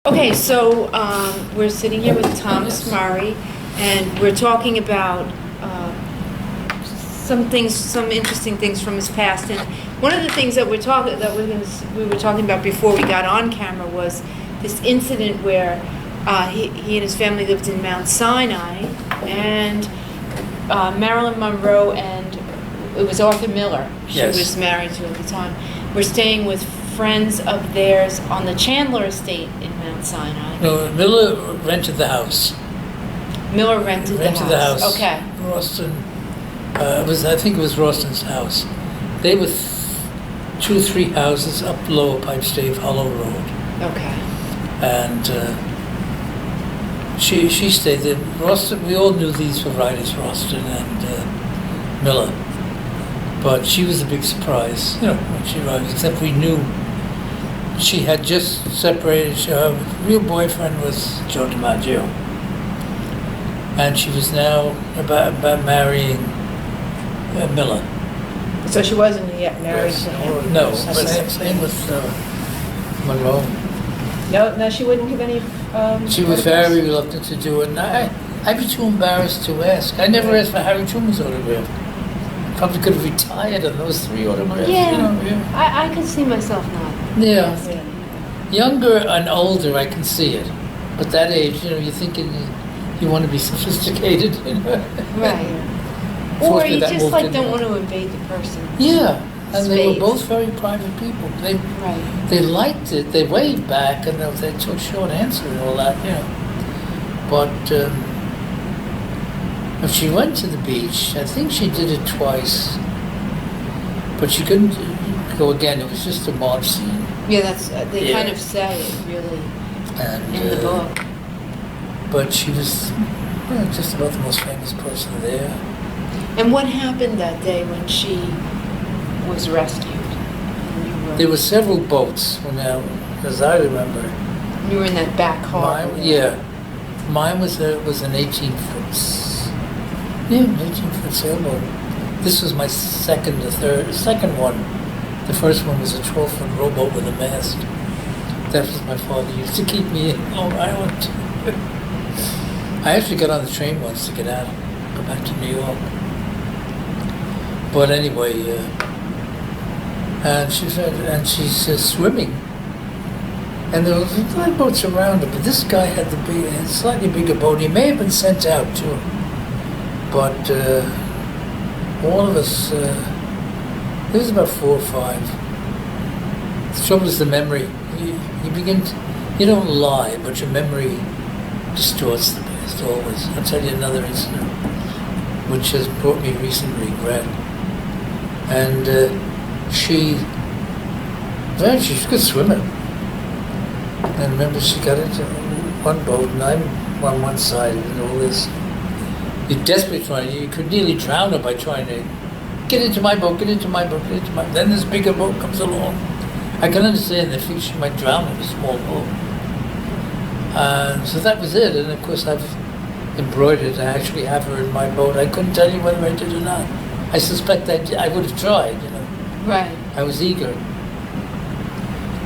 Okay, so we're sitting here with Thomas Murray, and we're talking about some interesting things from his past. And one of the things that we were talking about before we got on camera was this incident where he and his family lived in Mount Sinai, and Marilyn Monroe and it was Arthur Miller. She was married to at the time. We're staying with friends of theirs on the Chandler estate in Mount Sinai. No, Miller rented the house. Miller rented the house. Okay. Ralston, I think it was Ralston's house. They were 2 or 3 houses up Lower Pipestave Hollow Road. Okay. And she stayed there. Ralston, we all knew these were writers, Ralston and Miller. But she was a big surprise, when she arrived, except we knew she had just separated. Her real boyfriend was Joe DiMaggio. And she was now about marrying Miller. So she wasn't yet married to him? No, but same with Monroe. No, she wouldn't give any... she was very reluctant to do it, and I'd be too embarrassed to ask. I never asked for Harry Truman's autograph. Probably could have retired on those 3 autographs. Yeah, I could see myself not. Yeah. Younger and older, I can see it. But that age, you're thinking you want to be sophisticated. Right. Or you just don't want to invade the person. Yeah. And they were both very private people. They liked it. They waved back and they took short answer and all that, But if she went to the beach, I think she did it twice. But she couldn't go again. It was just a march scene. Yeah, that's they kind of say it really in the book. But she was just about the most famous person there. And what happened that day when she was rescued? There were several boats. As I remember. You were in that back car. Mine was an 18-foot. Yeah, an 18-foot sailboat. This was my second one. The first one was a 12-foot rowboat with a mast. That was my father used to keep me in Long Island. I actually got on the train once to get out, go back to New York. But anyway, and she's swimming, and there was 5 boats around her, but this guy had the slightly bigger boat. He may have been sent out too. But all of us, there was about 4 or 5. The trouble is the memory. You don't lie, but your memory distorts the past always. I'll tell you another incident, which has brought me recent regret. And she's a good swimmer. And I remember she got into one boat, and I'm on one side and all this. You're desperately trying. You could nearly drown her by trying to get into my boat, Then this bigger boat comes along. I can understand that she might drown in a small boat. So that was it. And of course, I've embroidered. I actually have her in my boat. I couldn't tell you whether I did or not. I suspect I would have tried. Right. I was eager.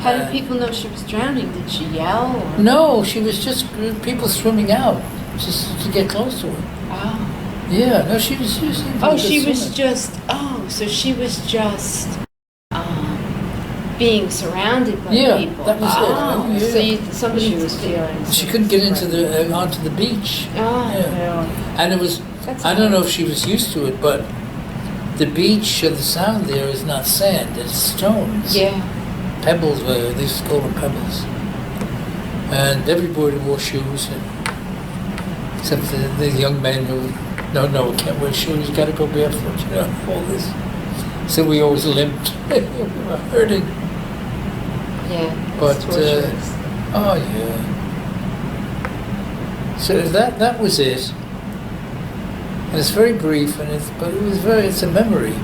How did people know she was drowning? Did she yell? Or? No, she was just people swimming out just to get close to her. Oh. Yeah, no, she was using. So she was just being surrounded by people. That was it. So somebody was feeling. She couldn't get onto the beach. And it was. I don't know if she was used to it, but the beach or the sound there is not sand; it's stones. Yeah. Pebbles. They used to call them pebbles. And everybody wore shoes, except the young men who. No, we can't wear shoes, you gotta go barefoot, all this. So we always limped. We were hurting. Yeah. But, So that was it. And it's very brief, but it's a memory.